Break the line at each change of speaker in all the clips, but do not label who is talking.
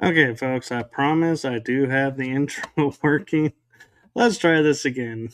Okay, folks, I promise I do have the intro working. Let's try this again.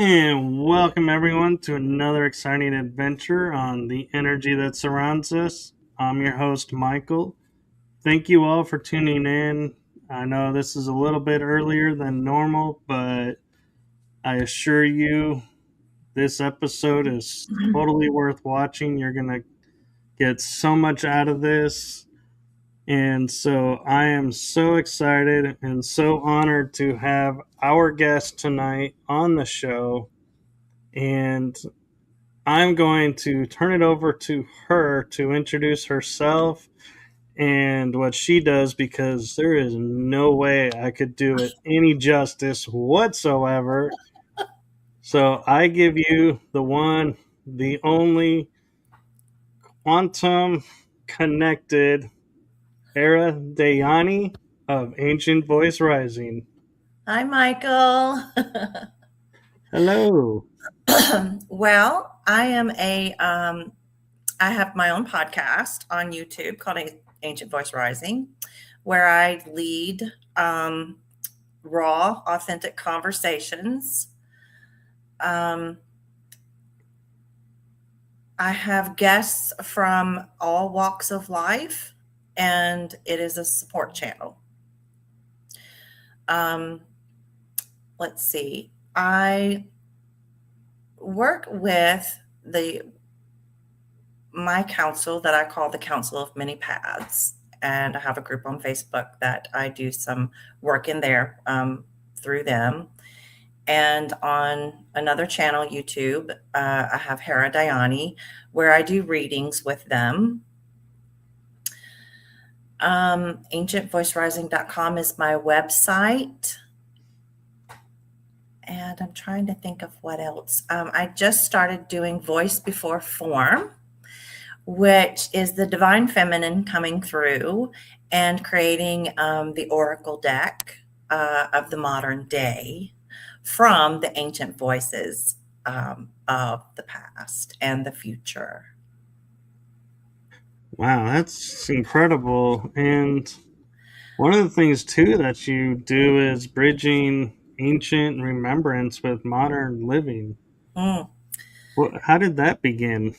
And welcome everyone to another exciting adventure on the energy that surrounds us. I'm your host, Michael. Thank you all for tuning in. I know this is a little bit earlier than normal, but I assure you this episode is totally worth watching. You're going to get so much out of this. And so I am so excited and so honored to have our guest tonight on the show. And I'm going to turn it over to her to introduce herself and what she does, because there is no way I could do it any justice whatsoever. So I give you the one, the only quantum connected Hera Dyani of Ancient Voice Rising.
Hi, Michael.
Hello.
Well, I have my own podcast on YouTube called Ancient Voice Rising, where I lead raw, authentic conversations. I have guests from all walks of life, and it is a support channel. Let's see. I work with my council that I call the Council of Many Paths, and I have a group on Facebook that I do some work in there through them. And on another channel, YouTube, I have Hera Dyani, where I do readings with them. Ancientvoicerising.com is my website. And I'm trying to think of what else. I just started doing Voice Before Form, which is the divine feminine coming through and creating the oracle deck of the modern day from the ancient voices of the past and the future.
Wow, that's incredible. And one of the things, too, that you do is bridging ancient remembrance with modern living. How did that begin?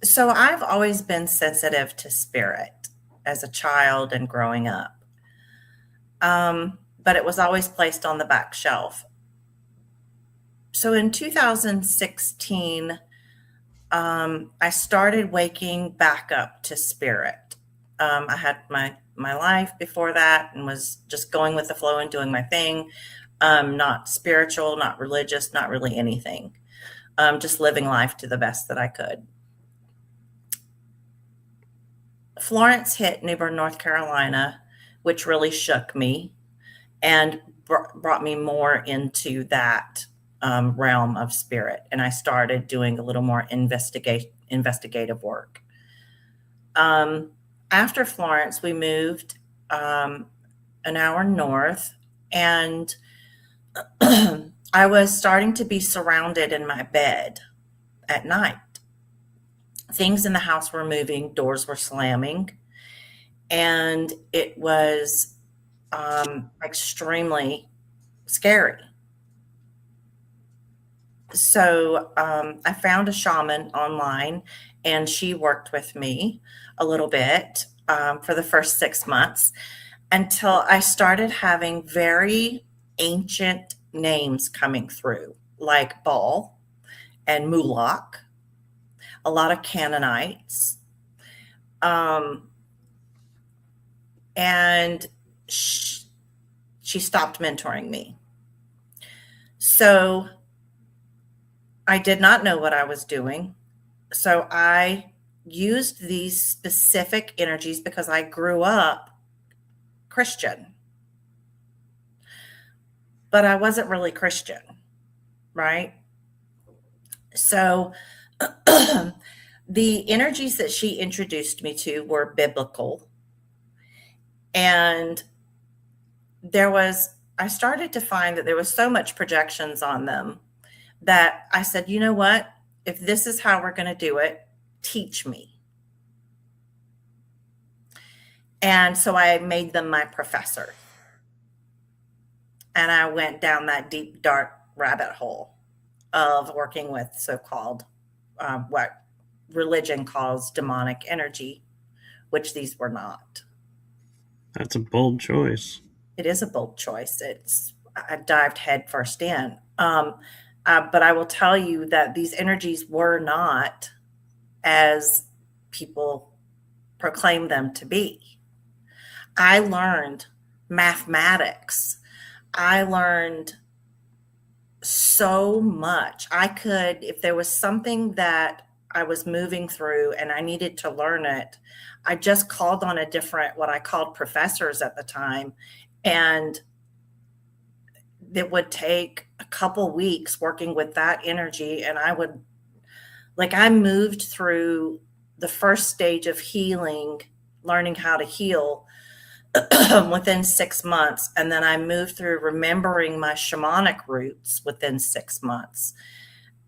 So I've always been sensitive to spirit as a child and growing up. But it was always placed on the back shelf. So in 2016, I started waking back up to spirit. I had my life before that and was just going with the flow and doing my thing. Not spiritual, not religious, not really anything. Just living life to the best that I could. Florence hit New Bern, North Carolina, which really shook me. And brought me more into that realm of spirit, and I started doing a little more investigative work. Um, After Florence, we moved an hour north, and I was starting to be surrounded in my bed at night. Things in the house were moving, doors were slamming, and it was extremely scary. So I found a shaman online, and she worked with me a little bit for the first 6 months until I started having very ancient names coming through, like Baal and Moloch, a lot of Canaanites. Um, and she stopped mentoring me. So I did not know what I was doing. So I used these specific energies because I grew up Christian, but I wasn't really Christian, right? So the energies that she introduced me to were biblical. And I started to find that there was so much projections on them that I said, you know what? If this is how we're going to do it, teach me. And so I made them my professor. And I went down that deep, dark rabbit hole of working with so-called what religion calls demonic energy, which these were not.
That's a bold choice.
It is a bold choice. I dived headfirst in. But I will tell you that these energies were not as people proclaim them to be. I learned mathematics. I learned so much. If there was something that I was moving through and I needed to learn it, I just called on what I called professors at the time. And it would take a couple weeks working with that energy. And I moved through the first stage of healing, learning how to heal within 6 months. And then I moved through remembering my shamanic roots within 6 months.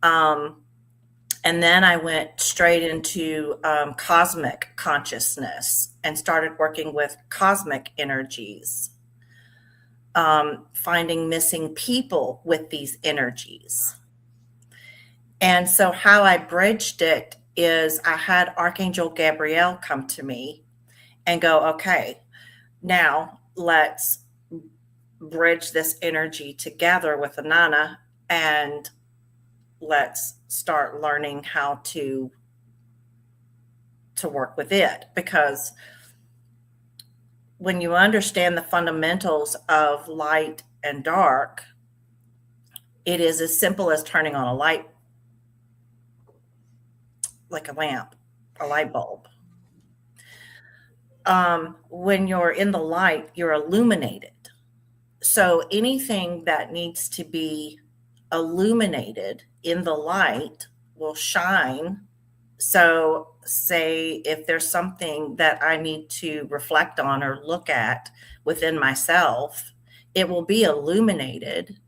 And then I went straight into cosmic consciousness and started working with cosmic energies, finding missing people with these energies. And so how I bridged it is I had Archangel Gabriel come to me and go, okay, now let's bridge this energy together with Anana, and let's start learning how to work with it. Because when you understand the fundamentals of light and dark, it is as simple as turning on a light, like a lamp, a light bulb. When you're in the light, you're illuminated. So anything that needs to be illuminated in the light will shine. So say if there's something that I need to reflect on or look at within myself, it will be illuminated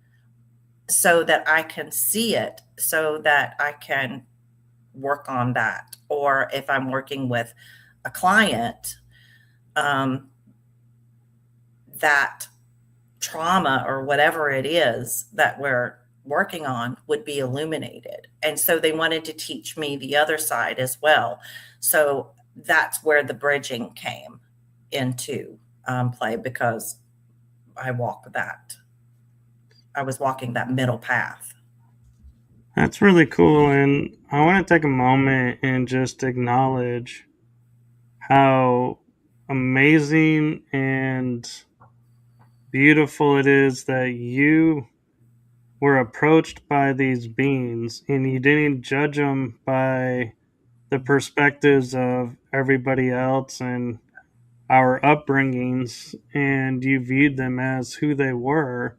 so that I can see it, so that I can work on that. Or if I'm working with a client, that trauma or whatever it is that we're working on would be illuminated. And so they wanted to teach me the other side as well. So that's where the bridging came into play, because I was walking that middle path.
That's really cool. And I want to take a moment and just acknowledge how amazing and beautiful it is that you were approached by these beings and you didn't judge them by the perspectives of everybody else and our upbringings, and you viewed them as who they were,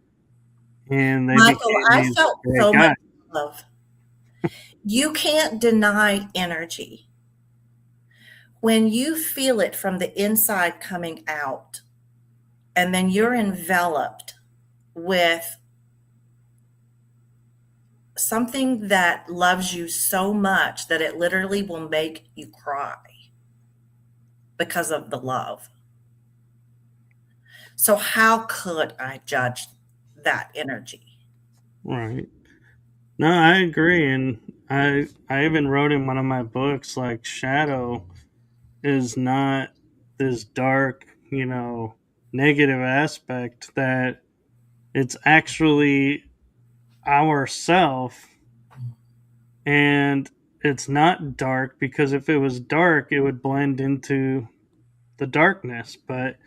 and they
Michael,
became
I
these
felt
great
so much
guys.
love. You can't deny energy. When you feel it from the inside coming out, and then you're enveloped with something that loves you so much that it literally will make you cry because of the love. So, how could I judge that energy?
Right. No, I agree, and I even wrote in one of my books like shadow is not this dark, negative aspect, that it's actually ourself, and it's not dark, because if it was dark it would blend into the darkness, but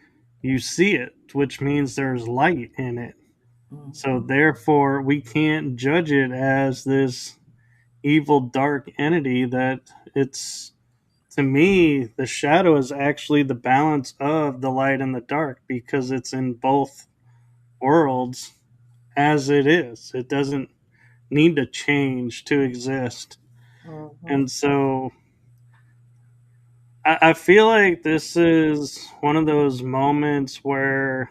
you see it, which means there's light in it. So
Mhm.
therefore we can't judge it as this evil dark entity. That it's, to me, the shadow is actually the balance of the light and the dark, because it's in both worlds as it is. It doesn't need to change to exist.
Mhm.
And so I feel like this is one of those moments where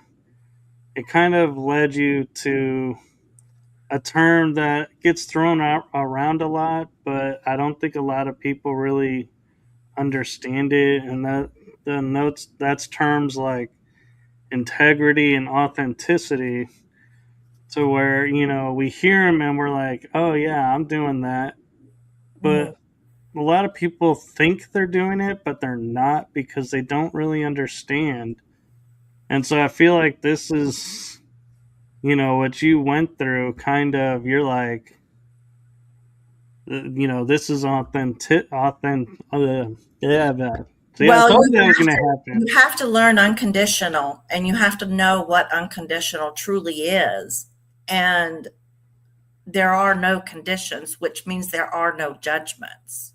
it kind of led you to a term that gets thrown out around a lot, but I don't think a lot of people really understand it. And that the notes that's terms like integrity and authenticity, to where we hear them and we're like, oh yeah, I'm doing that,
Mhm.
but a lot of people think they're doing it, but they're not, because they don't really understand. And so I feel like this is, what you went through. Kind of, you're like, this is yeah, but see, I
Well,
told you that was gonna happen.
you have to learn unconditional, and you have to know what unconditional truly is. And there are no conditions, which means there are no judgments.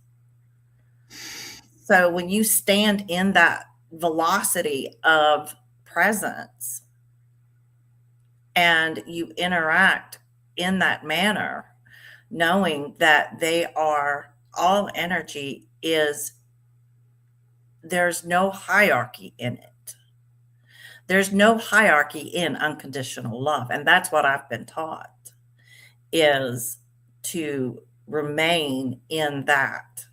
So when you stand in that velocity of presence and you interact in that manner, knowing that they are all energy, is there's no hierarchy in it. There's no hierarchy in unconditional love. And that's what I've been taught, is to remain in that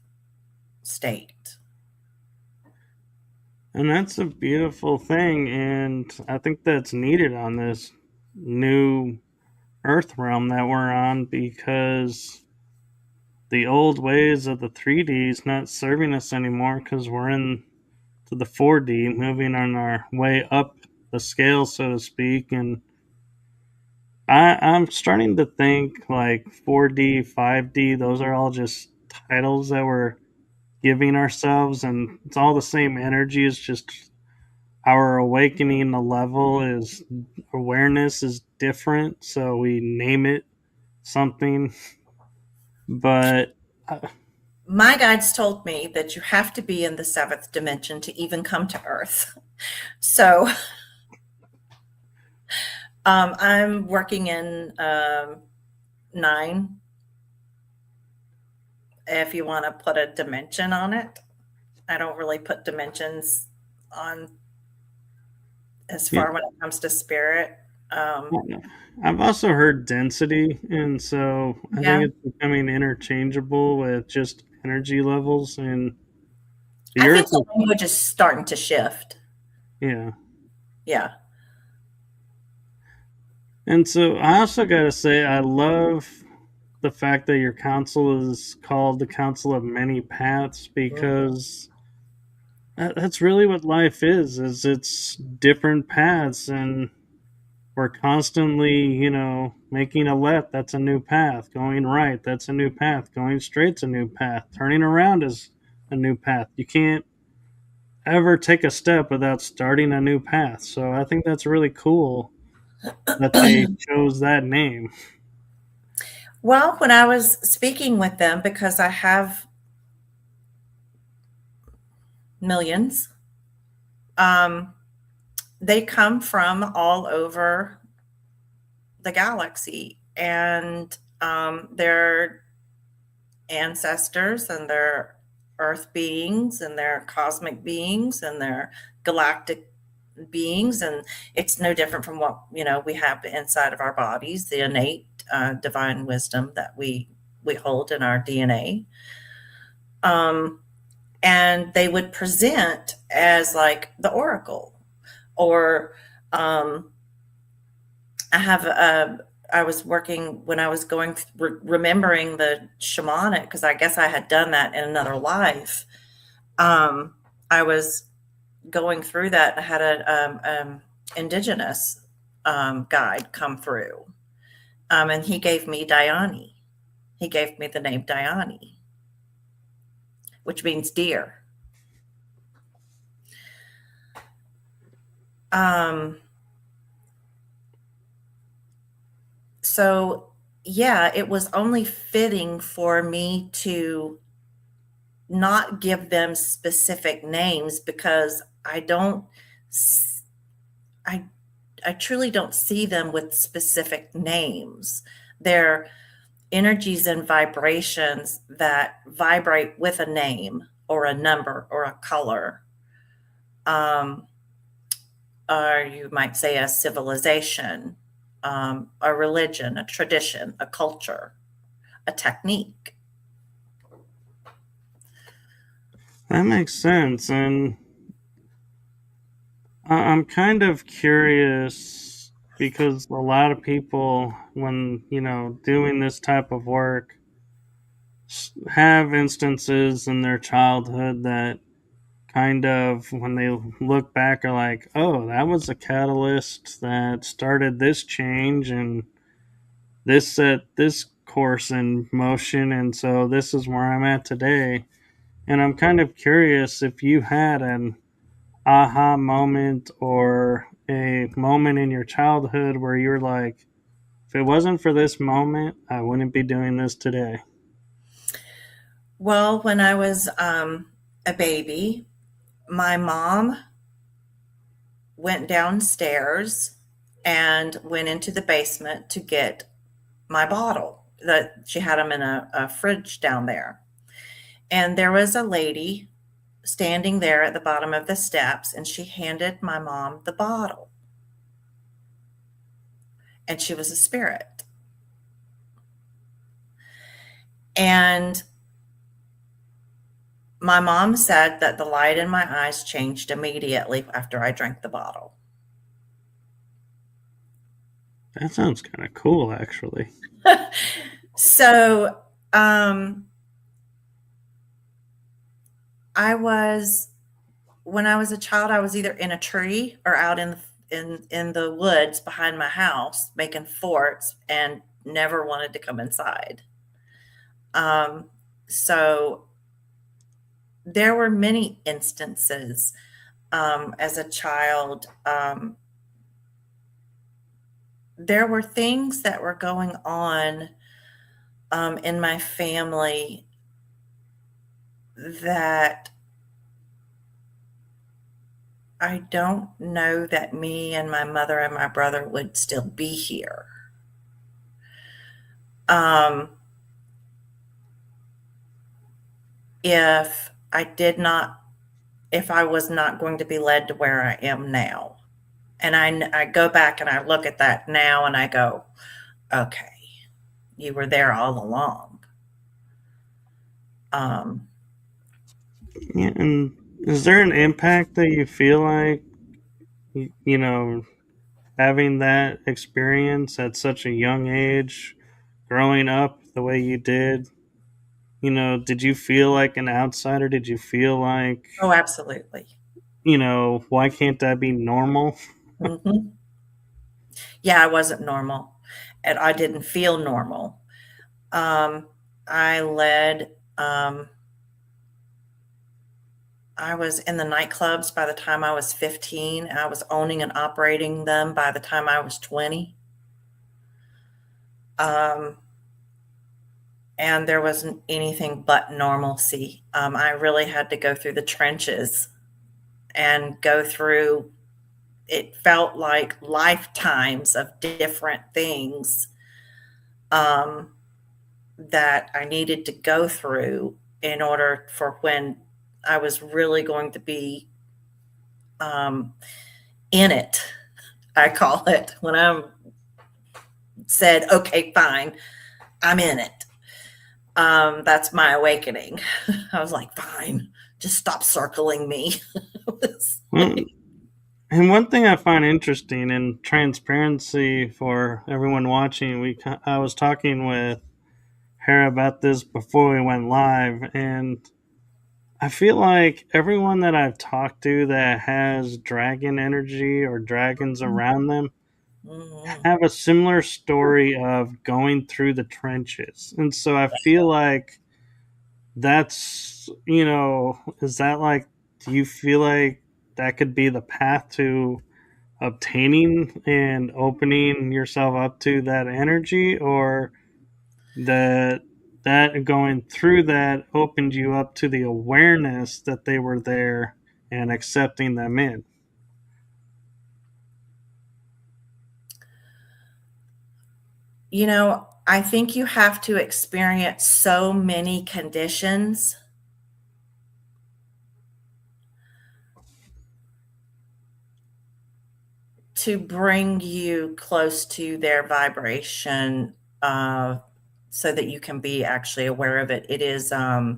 state.
And that's a beautiful thing, and I think that's needed on this new earth realm that we're on, because the old ways of the 3D is not serving us anymore, because we're in to the 4D, moving on our way up the scale, so to speak. And I'm starting to think like 4D, 5D, those are all just titles that we're giving ourselves, and it's all the same energy. It's just our awakening, the level is, awareness is different, so we name it something. But
My guides told me that you have to be in the seventh dimension to even come to Earth. So I'm working in nine, if you want to put a dimension on it. I don't really put dimensions on as
yeah,
far when it comes to spirit. Um,
I've also heard density, and so I think
yeah,
it's becoming interchangeable with just energy levels. And the
I
earth
think the
is,
language is starting to shift.
yeah.
Yeah.
And so I also got to say, I love the fact that your council is called the Council of Many Paths, because that's really what life is it's different paths, and we're constantly, making a left, that's a new path, going right, that's a new path, going straight's a new path, turning around is a new path. You can't ever take a step without starting a new path. So I think that's really cool that they chose that name.
Well, when I was speaking with them, because I have millions, um, they come from all over the galaxy, and their ancestors and their earth beings and their cosmic beings and their galactic beings. And it's no different from what we have inside of our bodies, the innate divine wisdom that we hold in our DNA. And they would present as like the oracle, or I was working when I was going remembering the shamanic, because I guess I had done that in another life. I was going through that. I had an indigenous guide come through, and he gave me Dyani. He gave me the name Dyani, which means deer. So yeah, it was only fitting for me to not give them specific names, because I truly don't see them with specific names. They're energies and vibrations that vibrate with a name or a number or a color. Or you might say a civilization, a religion, a tradition, a culture, a technique.
That makes sense. And I'm kind of curious because a lot of people, when, doing this type of work, have instances in their childhood that kind of, when they look back, are like, oh, that was a catalyst that started this change and this set this course in motion. And so this is where I'm at today. And I'm kind of curious if you had an aha moment or a moment in your childhood where you're like, if it wasn't for this moment, I wouldn't be doing this today.
Well, when I was a baby, my mom went downstairs and went into the basement to get my bottle. That she had them in a fridge down there. And there was a lady standing there at the bottom of the steps, and she handed my mom the bottle. And she was a spirit. And my mom said that the light in my eyes changed immediately after I drank the bottle.
That sounds kind of cool, actually.
So, when I was a child, I was either in a tree or out in the woods behind my house making forts, and never wanted to come inside. So there were many instances as a child. There were things that were going on in my family that I don't know that me and my mother and my brother would still be here. If I was not going to be led to where I am now. And I go back and I look at that now and I go, okay, you were there all along.
Yeah, and is there an impact that you feel like, having that experience at such a young age, growing up the way you did? Did you feel like an outsider? Did you feel like,
Oh, absolutely.
why can't that be normal?
Mm-hmm. Yeah, I wasn't normal, and I didn't feel normal. I led, I was in the nightclubs by the time I was 15. I was owning and operating them by the time I was 20. And there wasn't anything but normalcy. I really had to go through the trenches and go through it felt like lifetimes of different things um, that I needed to go through in order for when I was really going to be um, in it. I call it when I'm said, okay, fine, I'm in it. That's my awakening. I was like, fine, just stop circling me.
Well, and one thing I find interesting in transparency for everyone watching, I was talking with Hera about this before we went live, and I feel like everyone that I've talked to that has dragon energy or dragons around them
Mhm.
have a similar story of going through the trenches. And so I feel like that's, is that like, do you feel like that could be the path to obtaining and opening yourself up to that energy, or that going through that opened you up to the awareness that they were there and accepting them in?
I think you have to experience so many conditions to bring you close to their vibration so that you can be actually aware of it. It is a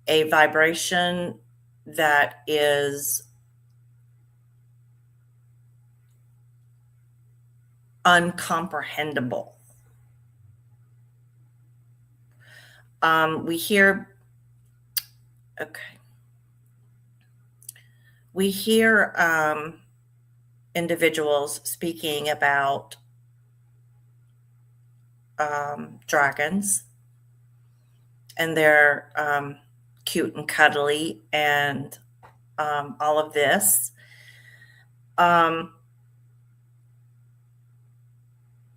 vibration that is uncomprehendable. We hear, okay, we hear individuals speaking about dragons, and they're cute and cuddly and all of this. Um,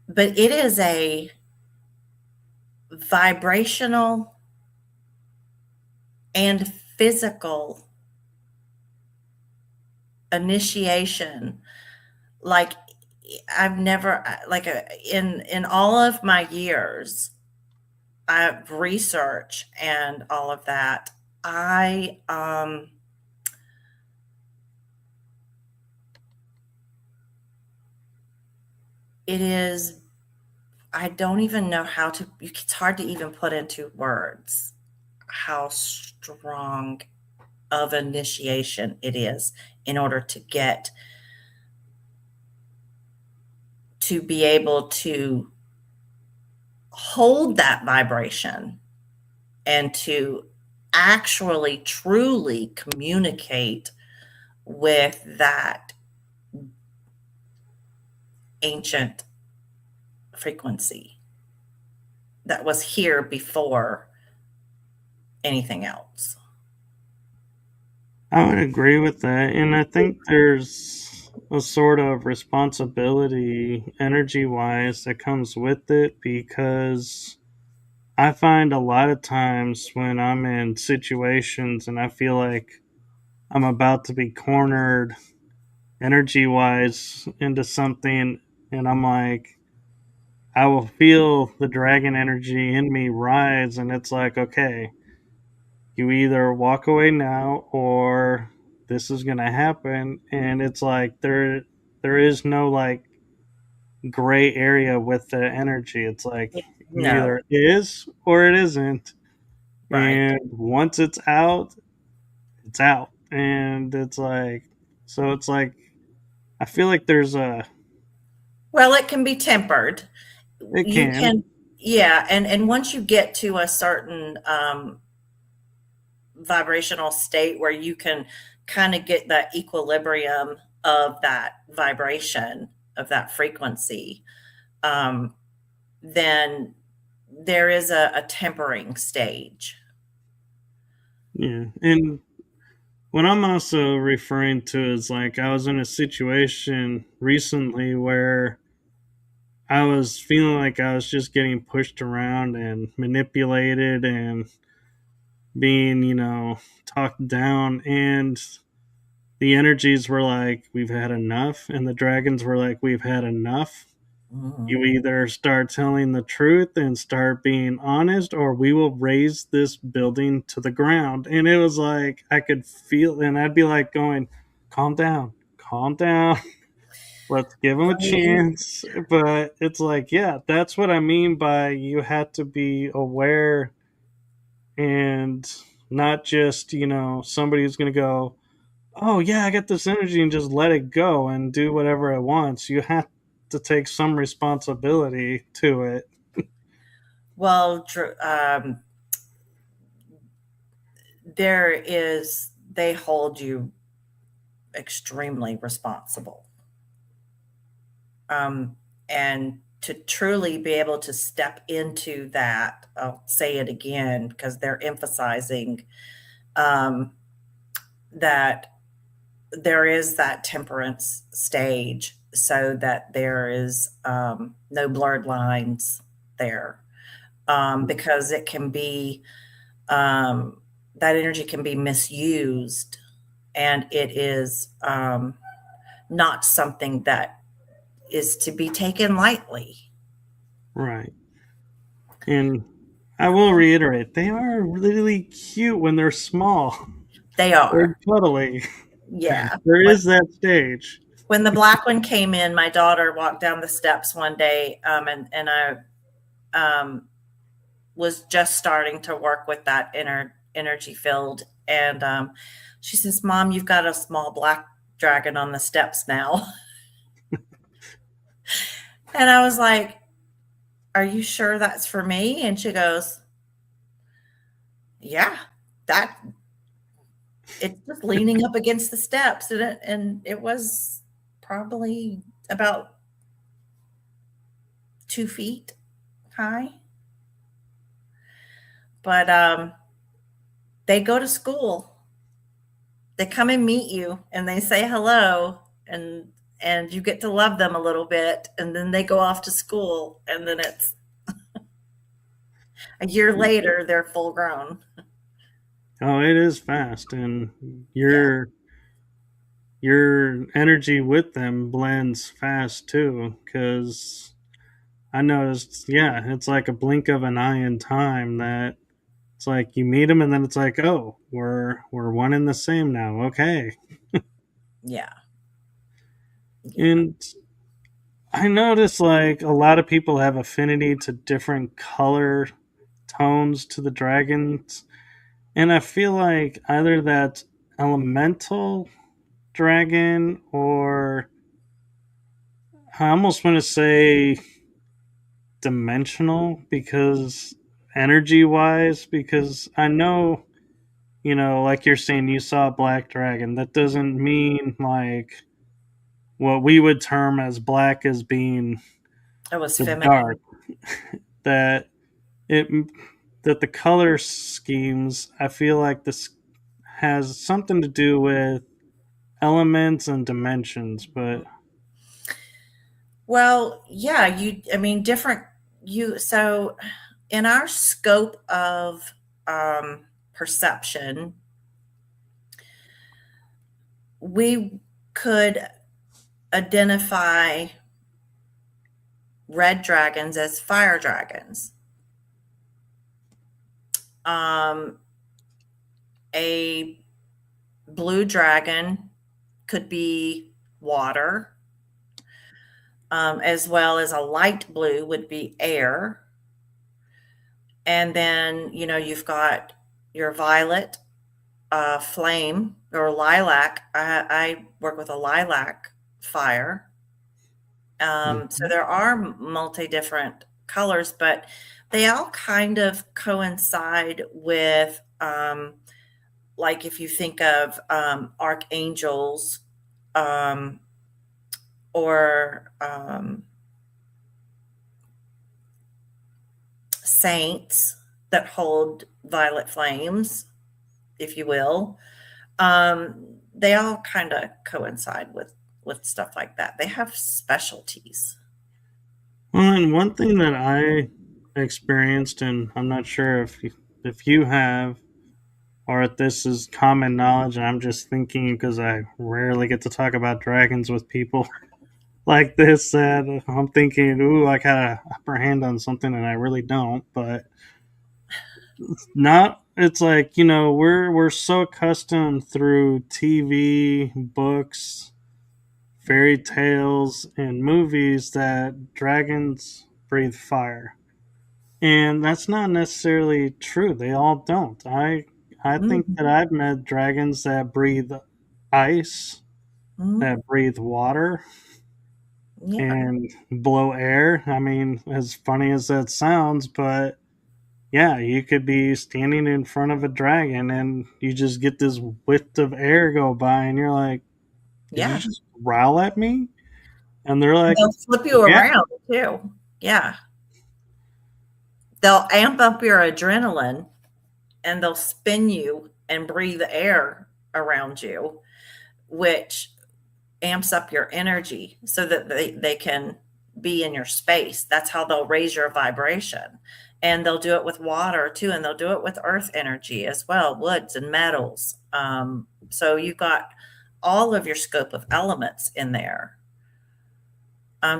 but it is a vibrational and physical initiation. Like I've never like in all of my years of research and all of that, I it is I don't even know how to it's hard to even put into words how strong of initiation it is in order to get to be able to hold that vibration and to actually truly communicate with that ancient frequency that was here before anything else.
I would agree with that. And I think there's a sort of responsibility energy wise that comes with it, because I find a lot of times when I'm in situations and I feel like I'm about to be cornered energy wise into something, and I'm like, I will feel the dragon energy in me rise, and it's like, okay, you either walk away now or this is going to happen. And it's like there is no like gray area with the energy. It's like you
No,
either is or it isn't.
right.
And once it's out, it's out. And it's like, so it's like, I feel like there's a,
Well, it can be tempered.
it
You
can,
can, yeah, and once you get to a certain vibrational state where you can kind of get that equilibrium of that vibration of that frequency, um, then there is a tempering stage.
yeah. And what I'm also referring to is like, I was in a situation recently where I was feeling like I was just getting pushed around and manipulated and being, talked down. And the energies were like, we've had enough, and the dragons were like, we've had enough.
Mhm.
You either start telling the truth and start being honest, or we will raise this building to the ground. And it was like, I could feel, and I'd be like, going, calm down, let's give them a
Right.
chance. But it's like, yeah, that's what I mean by you have to be aware and not just, somebody who's going to go, oh yeah, I got this energy and just let it go and do whatever it wants. You have to take some responsibility to it.
Well, they hold you extremely responsible. Um, and to truly be able to step into that, I'll say it again because they're emphasizing um, that there is that temperance stage so that there is no blurred lines there, because it can be um, that energy can be misused, and it is not something that is to be taken lightly.
Right. And I will reiterate, they are really cute when they're small.
They
They're
are.
cuddly.
Yeah.
There is that stage.
When the black one came in, my daughter walked down the steps one day, and I um, was just starting to work with that inner energy field. And she says, Mom, you've got a small black dragon on the steps now. And I was like, are you sure that's for me? And she goes, yeah, that it's just leaning up against the steps. And it was probably about 2 feet high. But they go to school. They come and meet you and they say hello, and you get to love them a little bit, and then they go off to school, and then it's a year later they're full grown.
Oh, it is fast, and
Yeah.
your energy with them blends fast too. Because I noticed, yeah, it's like a blink of an eye in time that it's like you meet them, and then it's like, oh, we're one and the same now. Okay.
Yeah. Yeah.
And I notice like a lot of people have affinity to different color tones to the dragons. And I feel like either that's elemental dragon or I almost want to say dimensional because energy wise, because I know, like you're saying, you saw a black dragon. That doesn't mean like what we would term as black as being
It was
the dark.
feminine.
That it that the color schemes, I feel like this has something to do with elements and dimensions, but
Well, yeah, I mean, different, so in our scope of perception, we could identify red dragons as fire dragons. Um, a blue dragon could be water, as well as a light blue would be air. And then, you've got your violet, flame, or lilac. I work with a lilac fire. So
mhm.
there are multi different colors, but they all kind of coincide with, like if you think of archangels, um, or saints that hold violet flames, if you will, they all kind of coincide with stuff like that. They have specialties.
Well, and one thing that I experienced, and I'm not sure if you have, or if this is common knowledge. And I'm just thinking because I rarely get to talk about dragons with people like this, that I'm thinking, ooh, I got a upper hand on something, and I really don't. But not. It's like, we're so accustomed through TV, books, fairy tales, and movies that dragons breathe fire. And that's not necessarily true. They all don't. I think that
Mhm.
I've met dragons that breathe ice,
Mhm.
that breathe water,
Yeah.
and blow air. I mean, as funny as that sounds, but yeah, you could be standing in front of a dragon and you just get this whiff of air go by, and you're like, "Did you
Yeah.
just growl at me?" And they're like,
They'll flip you
"Yeah."
around too. Yeah. They'll amp up your adrenaline and they'll spin you and breathe air around you, which amps up your energy so that they can be in your space. That's how they'll raise your vibration. And they'll do it with water too, and they'll do it with earth energy as well, woods and metals. So you've got all of your scope of elements in there.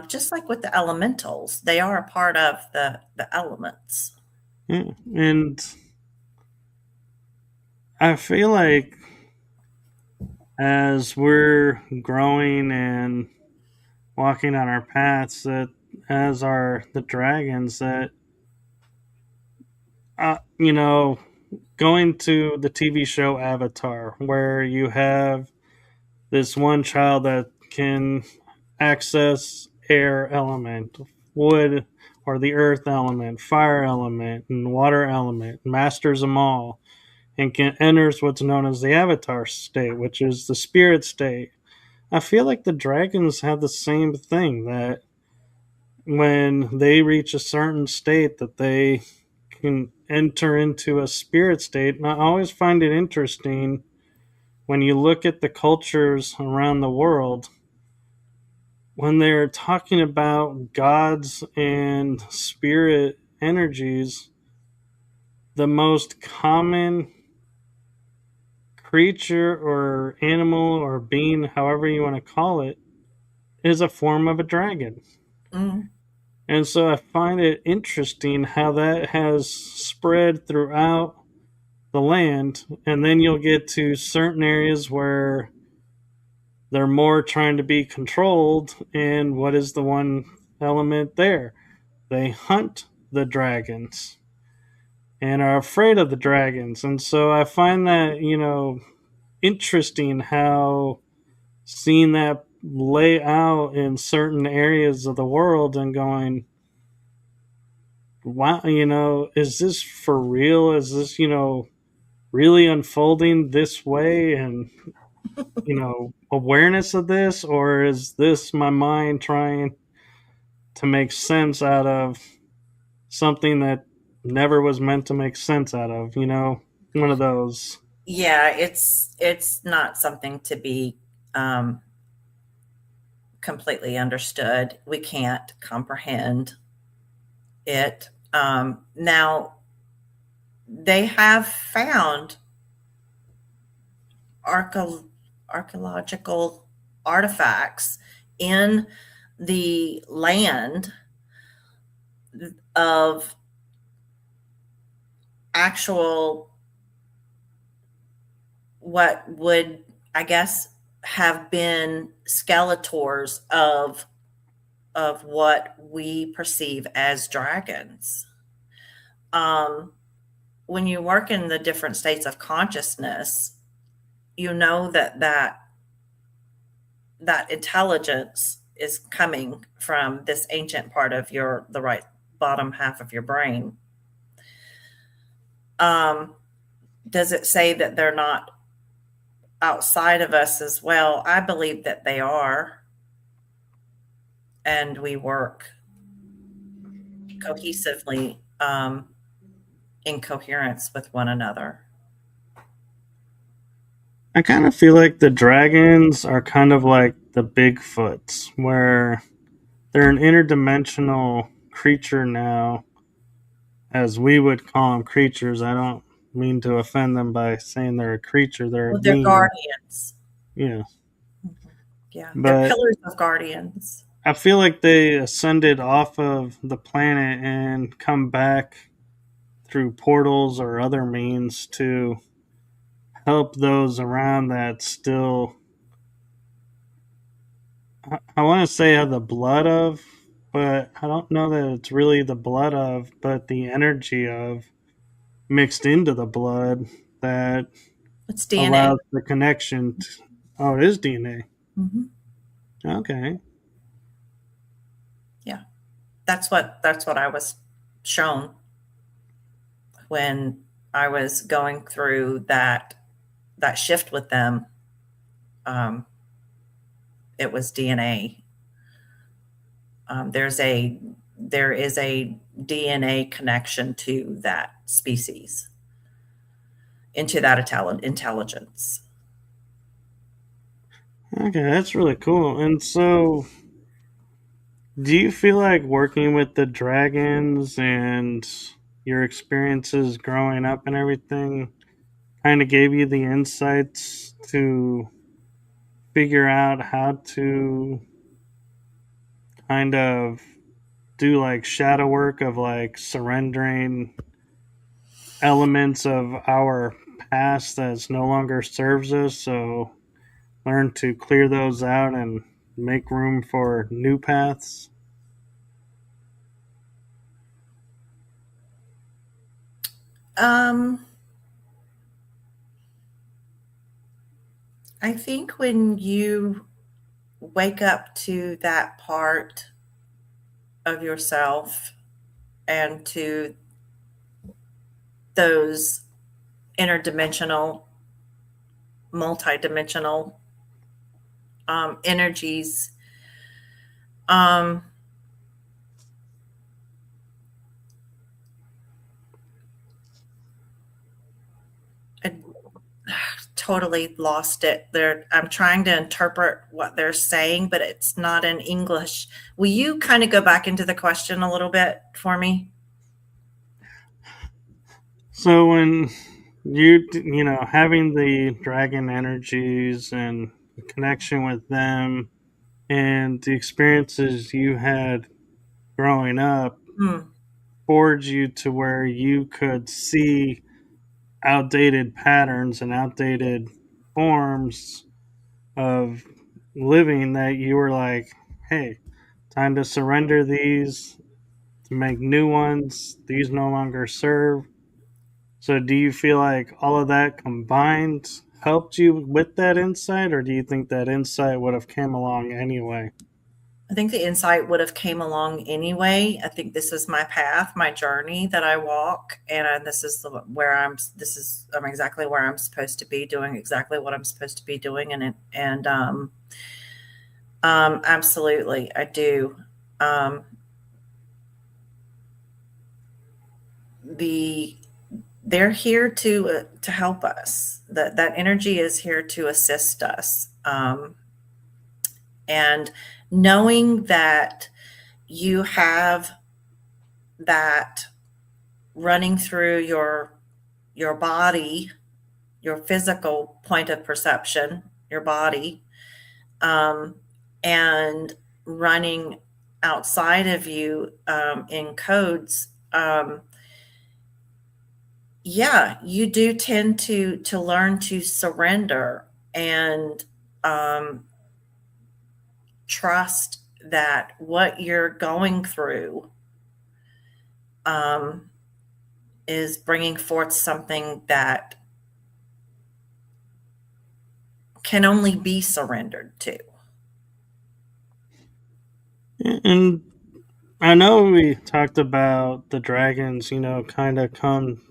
Just like with the elementals, they are a part of the elements.
Yeah. And I feel like as we're growing and walking on our paths, that as are the dragons, that uh, you know going to the TV show Avatar, where you have this one child that can access air element, wood or the earth element, fire element, and water element, masters them all, and can enters what's known as the Avatar state, which is the spirit state. I feel like the dragons have the same thing, that when they reach a certain state that they can enter into a spirit state. And I always find it interesting when you look at the cultures around the world, when they're talking about gods and spirit energies, the most common creature or animal or being, however you want to call it, is a form of a dragon.
Mm,
And so I find it interesting how that has spread throughout the land. And then you'll get to certain areas where they're more trying to be controlled. And what is the one element there? They hunt the dragons and are afraid of the dragons. And so I find that, interesting how seeing that lay out in certain areas of the world and going, wow, is this for real? Is this, really unfolding this way? And, awareness of this? Or is this my mind trying to make sense out of something that never was meant to make sense out of, one of those.
yeah, it's not something to be um, completely understood. We can't comprehend it. Now, they have found archae- archaeological artifacts in the land of actual what would, I guess, have been skeletors of what we perceive as dragons. Um, when you work in the different states of consciousness, you know that intelligence is coming from this ancient part of the right bottom half of your brain. Um, does it say that they're not outside of us as well? I believe that they are, and we work cohesively in coherence with one another.
I kind of feel like the dragons are kind of like the Bigfoots, where they're an interdimensional creature now, as we would call them creatures. I don't. mean to offend them by saying they're a creature. They're a
Well, they're
being.
guardians.
Yeah.
Mhm. Yeah, they're
But
pillars of guardians.
I feel like they ascended off of the planet and come back through portals or other means to help those around that still, I want to say, have the blood of, but I don't know that it's really the blood of, but the energy of mixed into the blood that
It's DNA.
allows the connection. Oh, it is DNA.
Hmm.
Okay.
Yeah, that's what I was shown when I was going through that shift with them. Um, it was DNA. There's a there is a DNA connection to that species, into that intelligence.
Okay, that's really cool. And so, do you feel like working with the dragons and your experiences growing up and everything kind of gave you the insights to figure out how to kind of do like shadow work of like surrendering elements of our past that no longer serves us? So, learn to clear those out and make room for new paths.
Um, I think when you wake up to that part of yourself and to those interdimensional, multidimensional energies, um, I totally lost it. I'm trying to interpret what they're saying, but it's not in English. Will you kind of go back into the question a little bit for me?
So when having the dragon energies and the connection with them and the experiences you had growing up
Hmm.
forged you to where you could see outdated patterns and outdated forms of living that you were like, hey, time to surrender these to make new ones. These no longer serve. So, do you feel like all of that combined helped you with that insight, or do you think that insight would have came along anyway?
I think the insight would have came along anyway. I think this is my path, my journey that I walk, and this is where I'm. This is I'm exactly where I'm supposed to be, doing exactly what I'm supposed to be doing, absolutely, I do. Um, the they're here to help us. That energy is here to assist us, and knowing that you have that running through your body, your physical point of perception, your body, um, and running outside of you in codes. Yeah, you do tend to learn to surrender and um, trust that what you're going through um, is bringing forth something that can only be surrendered to.
And I know we talked about the dragons, kind of come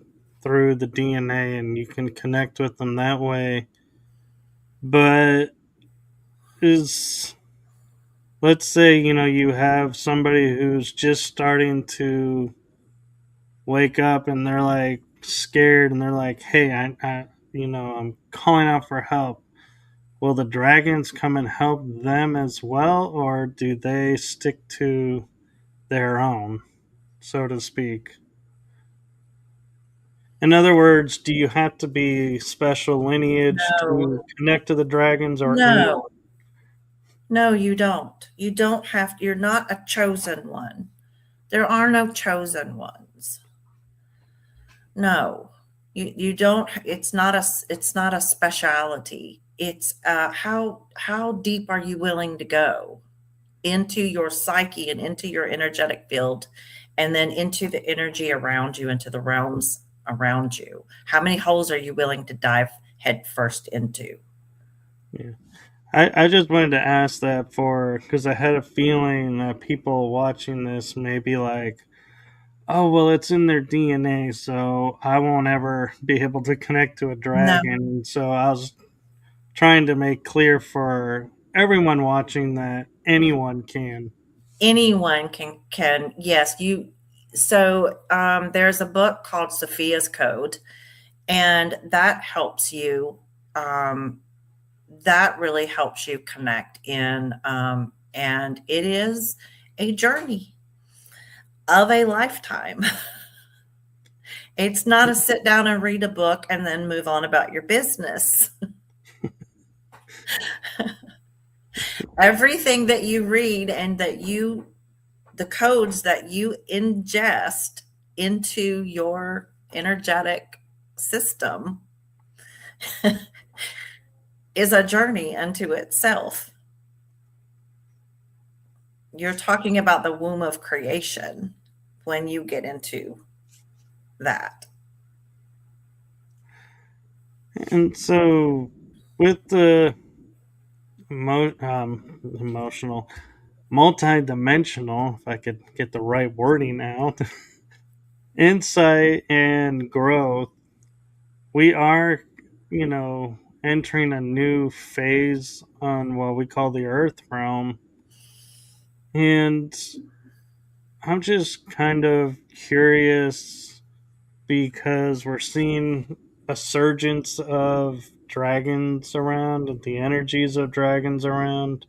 through the DNA and you can connect with them that way. But is, let's say, you have somebody who's just starting to wake up and they're like scared and they're like, hey, I'm calling out for help. Will the dragons come and help them as well, or do they stick to their own, so to speak? In other words, do you have to be special lineage
No,
to connect to the dragons, or anyone?
no, no, you don't. You don't have, you're not a chosen one. There are no chosen ones. No, you don't. It's not a speciality. It's how deep are you willing to go into your psyche and into your energetic field, and then into the energy around you, into the realms around you. How many holes are you willing to dive head first into?
Yeah. I just wanted to ask that for because I had a feeling that people watching this may be like, oh, well, it's in their DNA, so I won't ever be able to connect to a
No,
dragon. So I was trying to make clear for everyone watching that anyone can.
anyone can. Yes, you. So there's a book called Sophia's Code, and that helps you. Um, that really helps you connect in, and it is a journey of a lifetime. It's not a sit down and read a book and then move on about your business. Everything that you read and the codes that you ingest into your energetic system is a journey unto itself. You're talking about the womb of creation when you get into that.
And so, with the emotional, multi-dimensional, if I could get the right wording out, insight and growth, we are, entering a new phase on what we call the Earth realm. And I'm just kind of curious because we're seeing a surgence of dragons around and the energies of dragons around,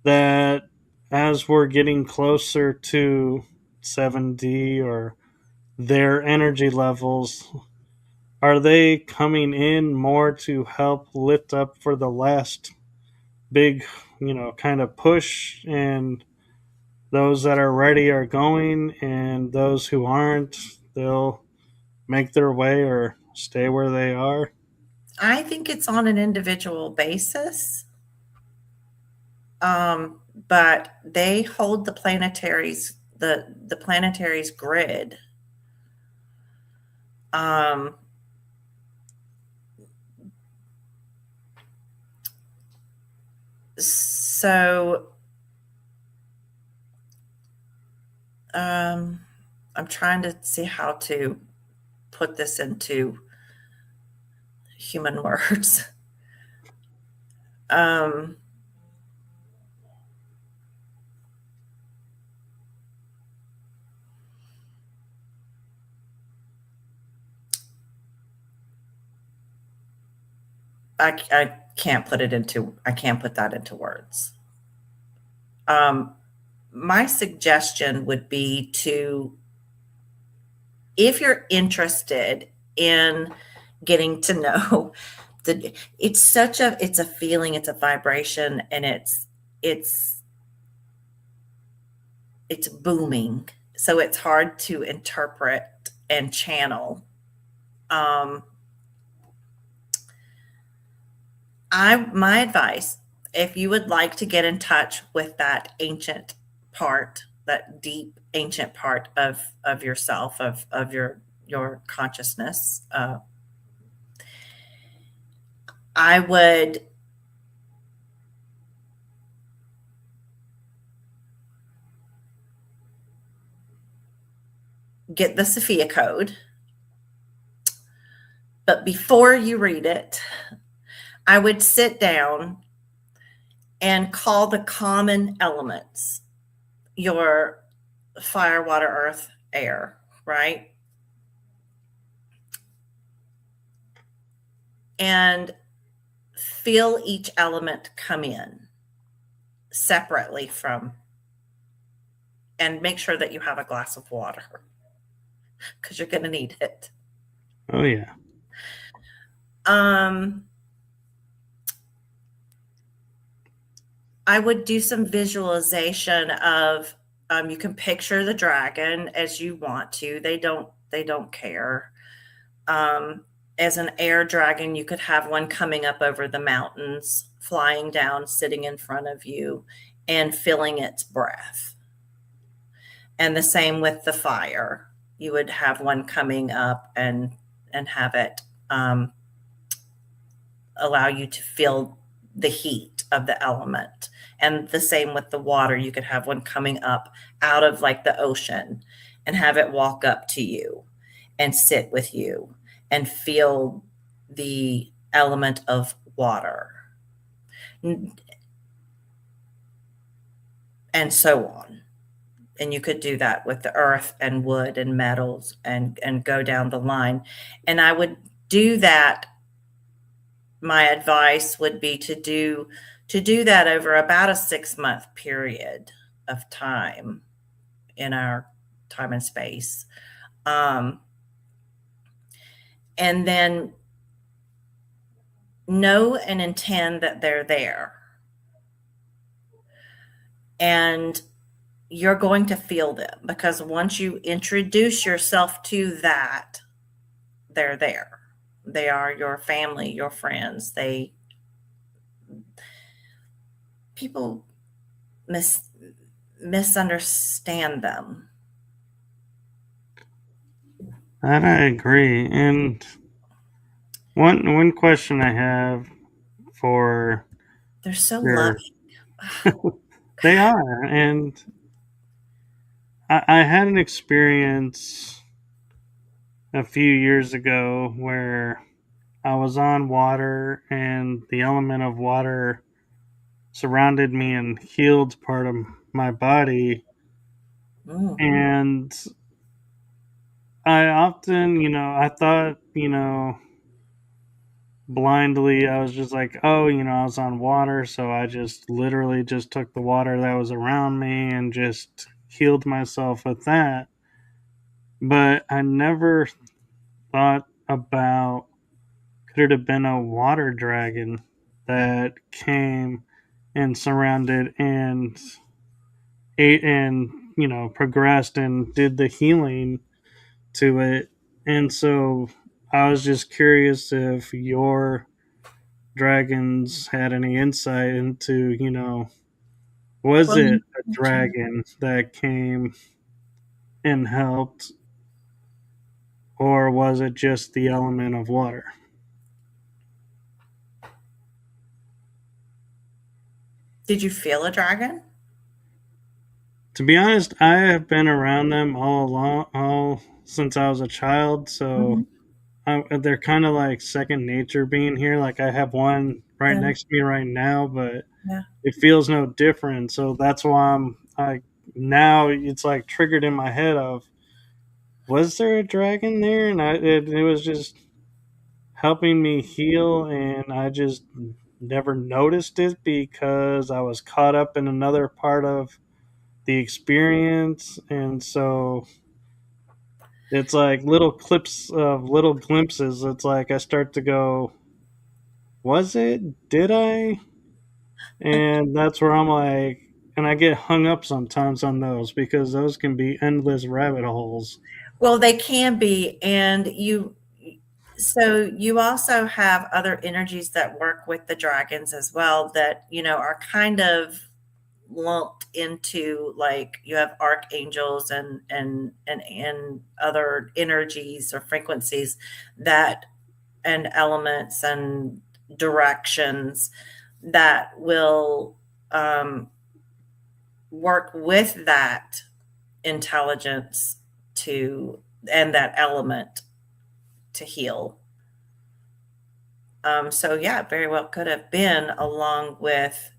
that as we're getting closer to 7D or their energy levels, are they coming in more to help lift up for the last big, kind of push, and those that are ready are going, and those who aren't, they'll make their way or stay where they are?
I think it's on an individual basis, but they hold the planetary's grid. Um, so um, I'm trying to see how to put this into human words. Um, I can't put it into I can't put that into words. Um, my suggestion would be to, if you're interested in getting to know it's a feeling, it's a vibration, and it's it's booming, so it's hard to interpret and channel. um I My advice, if you would like to get in touch with that ancient part, that deep ancient part of yourself, of your consciousness, I would get the Sophia Code. But before you read it, I would sit down and call the common elements your fire, water, earth, air, right? And feel each element come in separately from, and make sure that you have a glass of water because you're going to need it.
Oh yeah.
Um, I would do some visualization of you can picture the dragon as you want to. They don't care. Um, as an air dragon, you could have one coming up over the mountains, flying down, sitting in front of you, and feeling its breath. And the same with the fire. You would have one coming up and have it um, allow you to feel the heat of the element. And the same with the water. You could have one coming up out of like the ocean and have it walk up to you and sit with you and feel the element of water and so on. And you could do that with the earth and wood and metals and go down the line. And I would do that. My advice would be to do that over about a 6-month period of time in our time and space. Um, and then know and intend that they're there. And you're going to feel them because once you introduce yourself to that, they're there. They are your family, your friends. People misunderstand them.
That I agree. And one question I have for
They're so
your
loving.
they are, and I had an experience a few years ago where I was on water and the element of water surrounded me and healed part of my body.
Mm.
And I often, I thought, blindly, I was just like, oh, I was on water. So I just literally just took the water that was around me and just healed myself with that. But I never thought about could it have been a water dragon that came and surrounded and ate and progressed and did the healing to it. And so I was just curious if your dragons had any insight into, was
Well,
it a dragon that came and helped, or was it just the element of water?
did you feel a dragon?
To be honest, I have been around them all along, all since I was a child. So
Mhm.
they're kind of like second nature being here. Like I have one right
Yeah,
next to me right now, but
yeah.
it feels no different. So that's why I now it's like triggered in my head of was there a dragon there, and it was just helping me heal, and I just never noticed it because I was caught up in another part of the experience, and so it's like little clips of little glimpses. It's like I start to go, was it? Did I? And that's where I'm like, and I get hung up sometimes on those because those can be endless rabbit holes.
Well, they can be, and you also have other energies that work with the dragons as well that, are kind of lumped into, like, you have archangels and other energies or frequencies that and elements and directions that will work with that intelligence to and that element to heal. So yeah, it very well could have been along with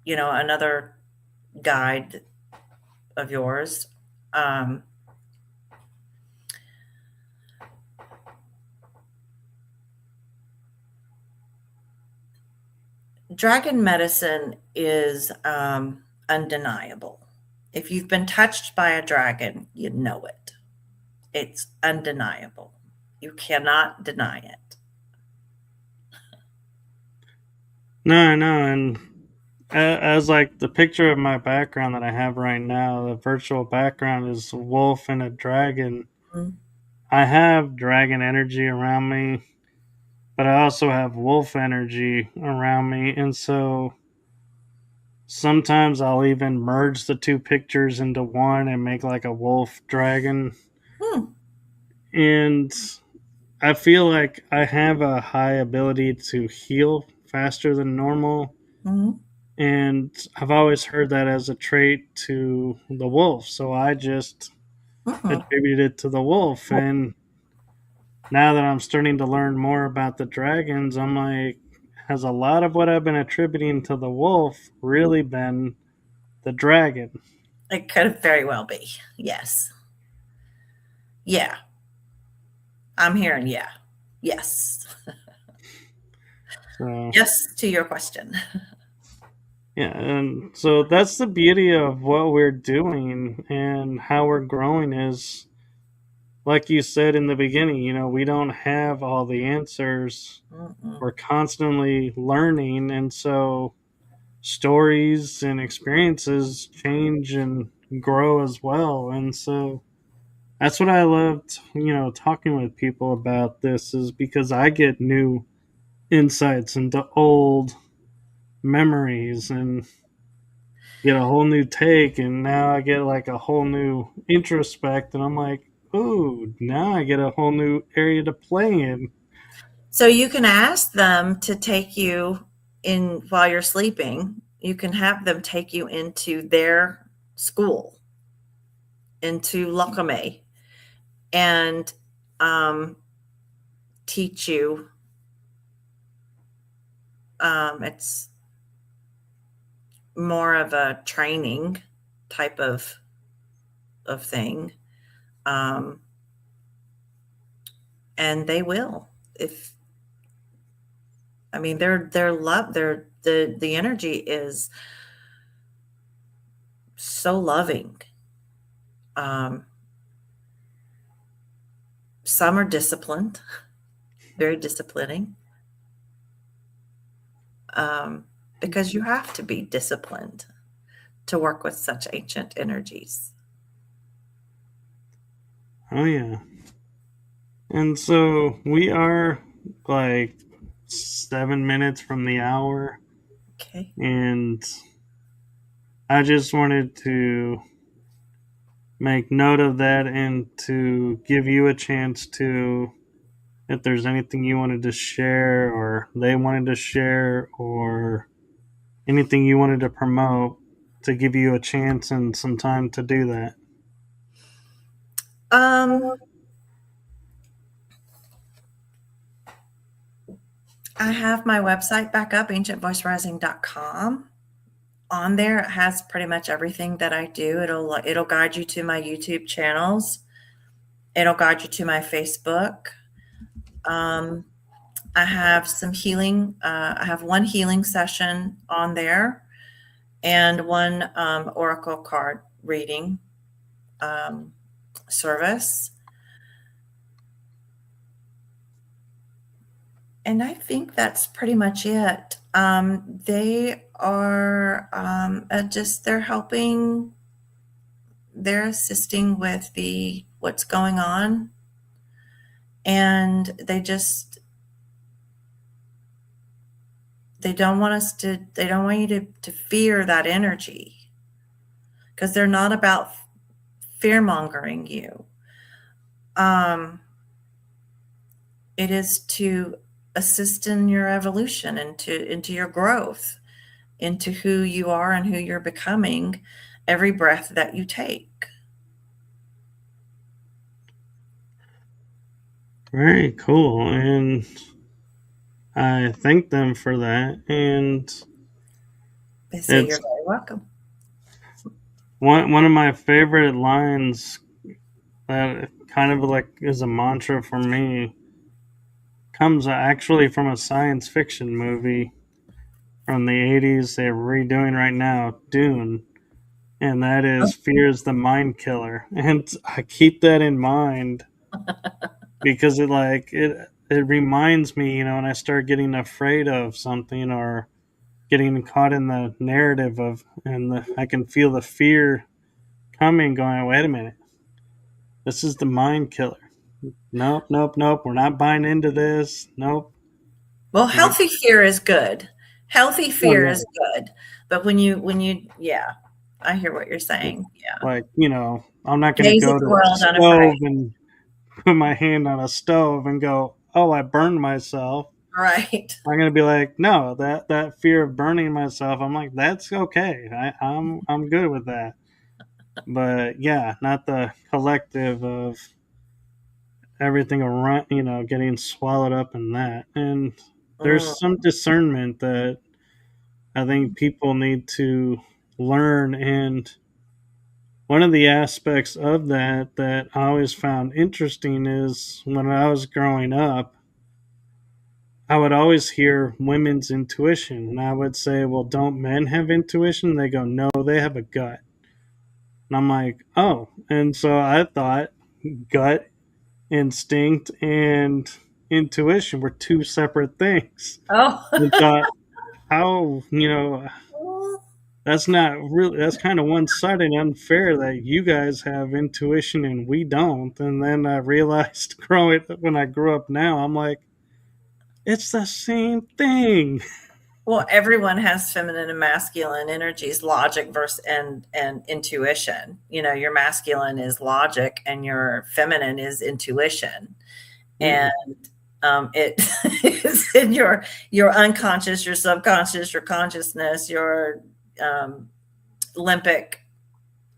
another guide of yours. Um, Dragon medicine is undeniable. If you've been touched by a dragon, you know it. It's undeniable. You cannot deny it.
No, I know, and as like the picture of my background that I have right now, the virtual background is a wolf and a dragon.
Mm,
I have dragon energy around me, but I also have wolf energy around me, and so sometimes I'll even merge the two pictures into one and make like a wolf dragon.
mm,
And I feel like I have a high ability to heal faster than normal.
mm,
And I've always heard that as a trait to the wolf. So I just
mm.
attributed it to the wolf. And now that I'm starting to learn more about the dragons, I'm like, has a lot of what I've been attributing to the wolf really been the dragon?
It could very well be. Yes. Yeah. I'm hearing yeah. Yes.
So
Yes to your question.
yeah, and so that's the beauty of what we're doing and how we're growing is like you said in the beginning, we don't have all the answers.
Mm-mm.
We're constantly learning, and so stories and experiences change and grow as well. And so that's what I loved, talking with people about this is because I get new insights into old memories and get a whole new take, and now I get like a whole new introspect, and I'm like, ooh, now I get a whole new area to play in.
So you can ask them to take you in while you're sleeping. You can have them take you into their school, into Lokame, and um, teach you. It's more of a training type of thing, um, and they will. If I mean, their love, the energy is so loving. Um, some are disciplined, very disciplining, um, because you have to be disciplined to work with such ancient energies.
Oh, yeah. And so we are like 7 minutes from the hour,
Okay.
and I just wanted to make note of that and to give you a chance to, if there's anything you wanted to share or they wanted to share or anything you wanted to promote, to give you a chance and some time to do that.
Um, I have my website back up, ancientvoicerising.com. On there, it has pretty much everything that I do. It'll guide you to my YouTube channels. It'll guide you to my Facebook. Um, I have some healing. I have one healing session on there and one oracle card reading um, service. And I think that's pretty much it. They are they're helping, they're assisting with the what's going on, and they don't want you to fear that energy, because they're not about fear mongering you. Um, it is to assist in your evolution, into your growth, into who you are and who you're becoming every breath that you take.
Very cool. And I thank them for that. And
They say you're
it's
very welcome.
one of my favorite lines that kind of like is a mantra for me comes actually from a science fiction movie from the 80s they're redoing right now, Dune. and that is fear is the mind killer. And I keep that in mind because it reminds me, when I start getting afraid of something or getting caught in the narrative of, I can feel the fear coming, going, wait a minute, this is the mind killer. Nope, nope, nope. We're not buying into this. Nope.
Well,
Like,
healthy fear is good. Healthy
oh
fear
yeah,
is good. But yeah, I hear what you're saying. Yeah.
like I'm not going to
Gaze
go
at
to
the
a
world unafraid.
stove and put my hand on a stove and go, oh, I burned myself.
Right.
I'm going to be like, no, that fear of burning myself. I'm like, that's okay. I'm good with that. But yeah, not the collective of everything around, getting swallowed up in that. And
Mm.
there's some discernment that I think people need to learn. And one of the aspects of that I always found interesting is when I was growing up, I would always hear women's intuition. And I would say, well, don't men have intuition? They go, no, they have a gut. And I'm like, oh. And so I thought gut, instinct, and intuition were two separate things.
Oh.
And thought, how, that's kind of one sided and unfair that you guys have intuition and we don't. And then I realized when I grew up now, I'm like, it's the same thing.
Well, everyone has feminine and masculine energies, logic versus and intuition. Your masculine is logic and your feminine is intuition.
Yeah.
And it is in your unconscious, your subconscious, your consciousness, your limbic,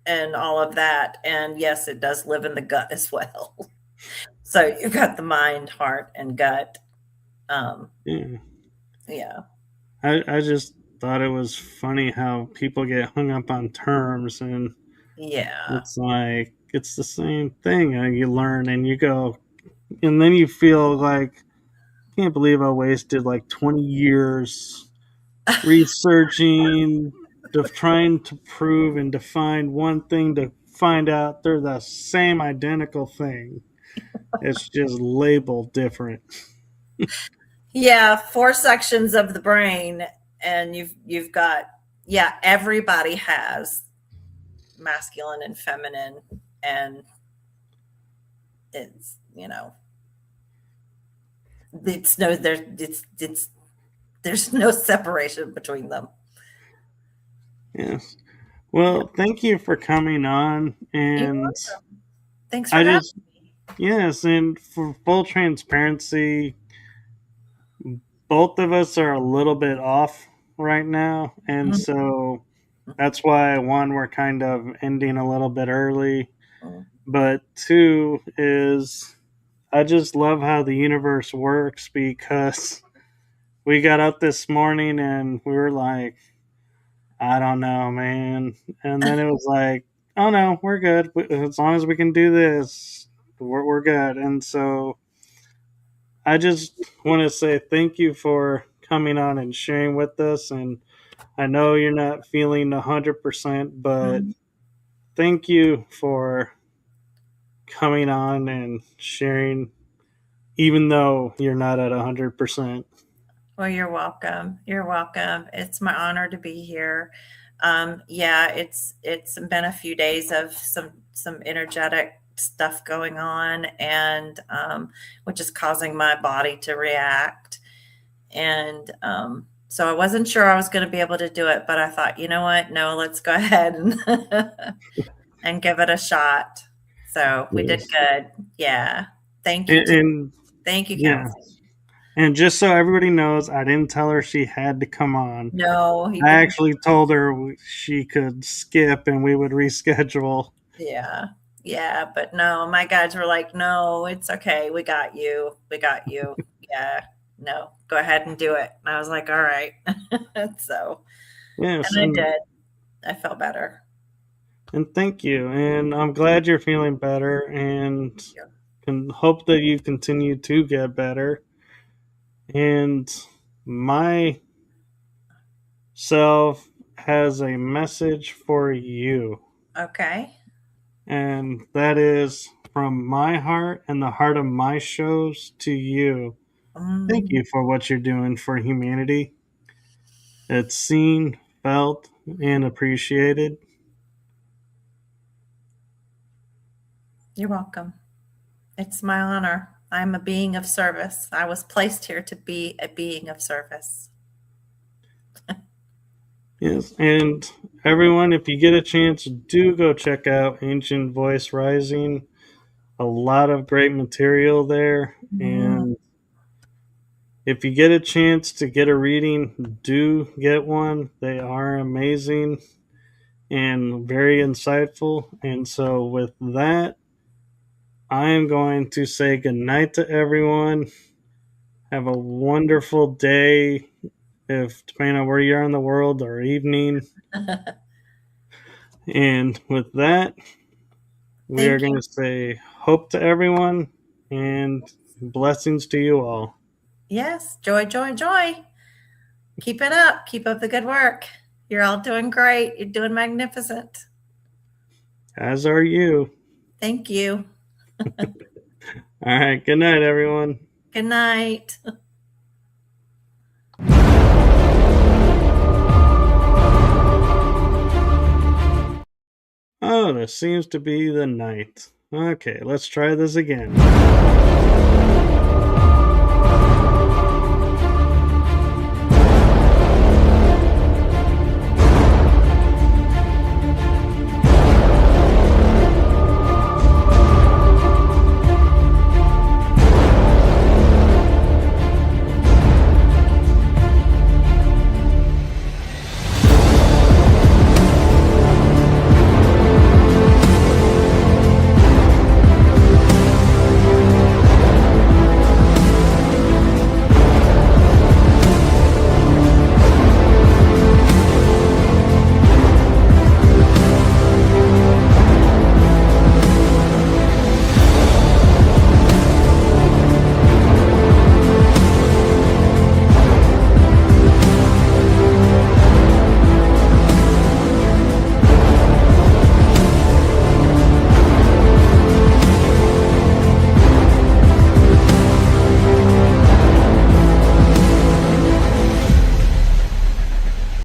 and all of that. And yes, it does live in the gut as well. So you've got the mind, heart, and gut.
Yeah.
Yeah.
I just thought it was funny how people get hung up on terms, and
Yeah.
it's like it's the same thing. You learn and you go, and then you feel like, I can't believe I wasted like 20 years researching, trying to prove and define one thing to find out they're the same identical thing. It's just labeled different.
Yeah, four sections of the brain, and you've got, yeah, everybody has masculine and feminine, and it's it's no it's there's no separation between them.
Yes. Well, thank you for coming on.
You're
And
welcome. Thanks for
I
having
just,
me.
yes, and for full transparency, both of us are a little bit off right now. And
Mhm.
so that's why, one, we're kind of ending a little bit early. But two is, I just love how the universe works because we got up this morning and we were like, I don't know, man. And then it was like, oh no, we're good. As long as we can do this, we're good. And so I just want to say thank you for coming on and sharing with us. And I know you're not feeling 100%, but
Mhm.
thank you for coming on and sharing, even though you're not at 100%.
Well, you're welcome. You're welcome. It's my honor to be here. Yeah, it's been a few days of some energetic stuff going on, and which is causing my body to react. And so I wasn't sure I was going to be able to do it, but I thought, you know what? No, let's go ahead and give it a shot. So we did
Yes.
good. Yeah. Thank you.
And
Thank you,
yeah.
Kelsey.
And just so everybody knows, I didn't tell her she had to come on.
No, he
I
didn't.
actually told her she could skip and we would reschedule.
Yeah. Yeah. But no, my guides were like, no, it's okay. We got you. We got you. Yeah. No, go ahead and do it. And I was like, all right. So,
Yes,
and I did. I felt better.
and thank you. And I'm glad you're feeling better, and
Yeah.
can hope that you continue to get better. And myself has a message for you.
Okay.
And that is from my heart and the heart of my shows to you. Thank
Mm,
you for what you're doing for humanity. It's seen, felt, and appreciated.
you're welcome. It's my honor. I'm a being of service. I was placed here to be a being of service.
Yes, and everyone, if you get a chance, do go check out Ancient Voice Rising. A lot of great material there.
Mm,
And if you get a chance to get a reading, do get one. They are amazing and very insightful. And so, with that, I am going to say goodnight to everyone. Have a wonderful day, if depending on where you are in the world, or evening. And with that, we are
Thank
going
you.
to say hope to everyone and blessings to you all.
Yes, joy, joy, joy. Keep it up. Keep up the good work. You're all doing great. You're doing magnificent.
As are you.
Thank you.
All right. Good night, everyone.
Good night.
Oh, this seems to be the night. Okay, let's try this again.